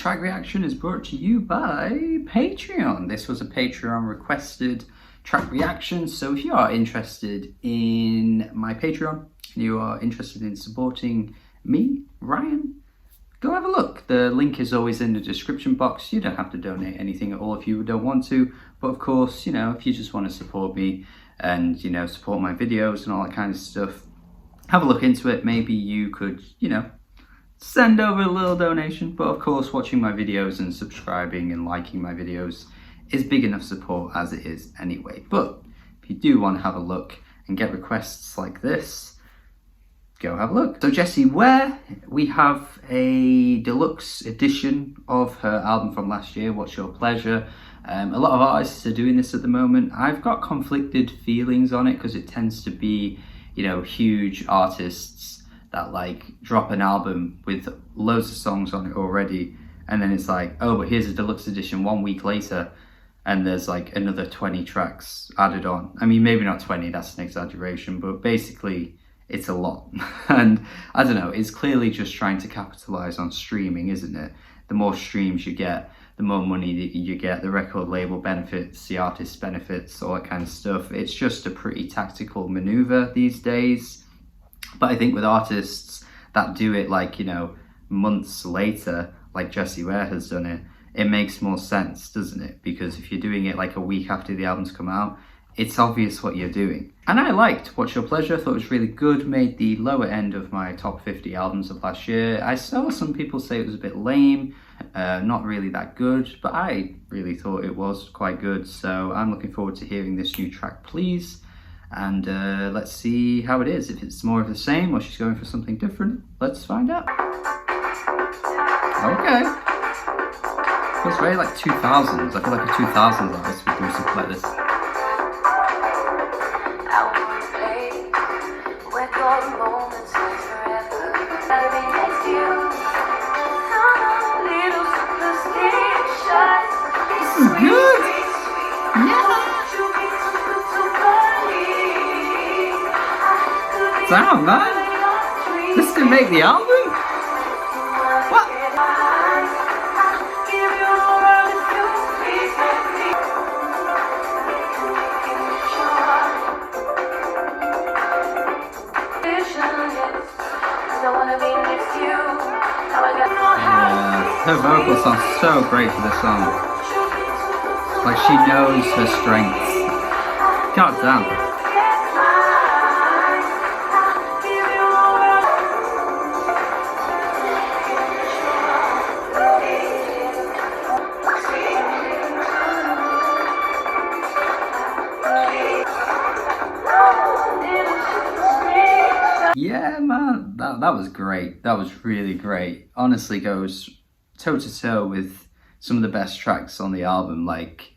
track reaction is brought to you by Patreon. This was a Patreon requested track reaction, so if you are interested in my Patreon, you are interested in supporting me, Ryan, go have a look. The link is always in the description box. You don't have to donate anything at all if you don't want to, but of course, you know, if you just want to support me and, you know, support my videos and all that kind of stuff, have a look into it. Maybe you could, you know, send over a little donation, but of course watching my videos and subscribing and liking my videos is big enough support as it is anyway. But if you do want to have a look and get requests like this, go have a look. So Jessie Ware, we have a deluxe edition of her album from last year, What's Your Pleasure. A lot of artists are doing this at the moment. I've got conflicted feelings on it because it tends to be, you know, huge artists that like drop an album with loads of songs on it already, and then it's like, oh, but here's a deluxe edition 1 week later and there's like another 20 tracks added on. I mean, maybe not 20, that's an exaggeration, but basically it's a lot. And I don't know, it's clearly just trying to capitalize on streaming, isn't it? The more streams you get, the more money that you get, the record label benefits, the artist benefits, all that kind of stuff. It's just a pretty tactical maneuver these days. But I think with artists that do it like, you know, months later, like Jessie Ware has done it, it makes more sense, doesn't it? Because if you're doing it like a week after the album's come out, it's obvious what you're doing. And I liked What's Your Pleasure, I thought it was really good, made the lower end of my top 50 albums of last year. I saw some people say it was a bit lame, not really that good, but I really thought it was quite good. So I'm looking forward to hearing this new track, Please. And let's see how it is, if it's more of the same or she's going for something different. Let's find out. Okay. Feels very like 2000s. I feel like a 2000s artist would do something like this. This is good! Yeah! Damn, man! This didn't make the album? What? Her vocals sound so great for this song. Like she knows her strengths. God damn. Yeah, man, that was great. That was really great. Honestly, goes toe to toe with some of the best tracks on the album. Like,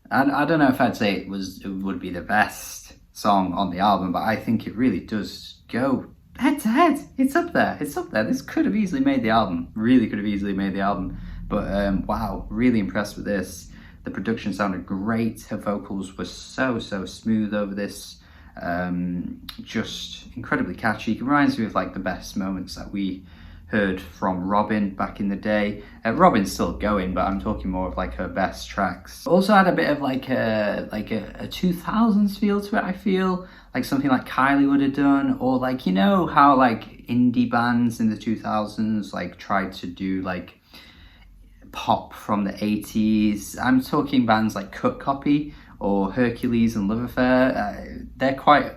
I don't know if I'd say it would be the best song on the album, but I think it really does go head to head. It's up there. It's up there. This could have easily made the album. Really could have easily made the album. But wow, really impressed with this. The production sounded great. Her vocals were so smooth over this. Just incredibly catchy. It reminds me of like the best moments that we heard from Robin back in the day. Robin's still going, but I'm talking more of like her best tracks. Also had a bit of like a 2000s feel to it. I feel like something like Kylie would have done, or like, you know how like indie bands in the 2000s like tried to do like pop from the 80s. I'm talking bands like Cut Copy or Hercules and Love Affair. They're quite,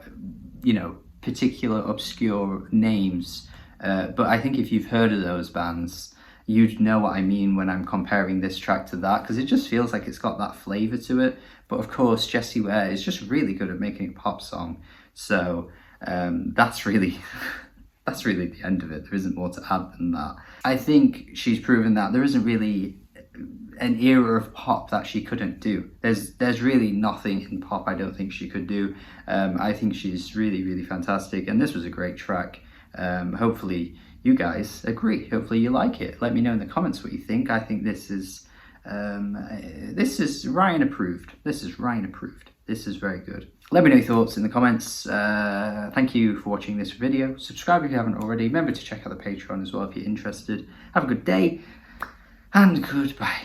you know, particular obscure names, but I think if you've heard of those bands, you'd know what I mean when I'm comparing this track to that, because it just feels like it's got that flavour to it. But of course, Jessie Ware is just really good at making a pop song, so that's really the end of it. There isn't more to add than that. I think she's proven that there isn't really an era of pop that she couldn't do. There's really nothing in pop I don't think she could do. I think she's really fantastic, and this was a great track. Hopefully you guys agree. Hopefully you like it. Let me know in the comments what you think. I think this is Ryan approved. This is Ryan approved. This is very good. Let me know your thoughts in the comments. Thank you for watching this video. Subscribe if you haven't already. Remember to check out the Patreon as well if you're interested. Have a good day. and goodbye.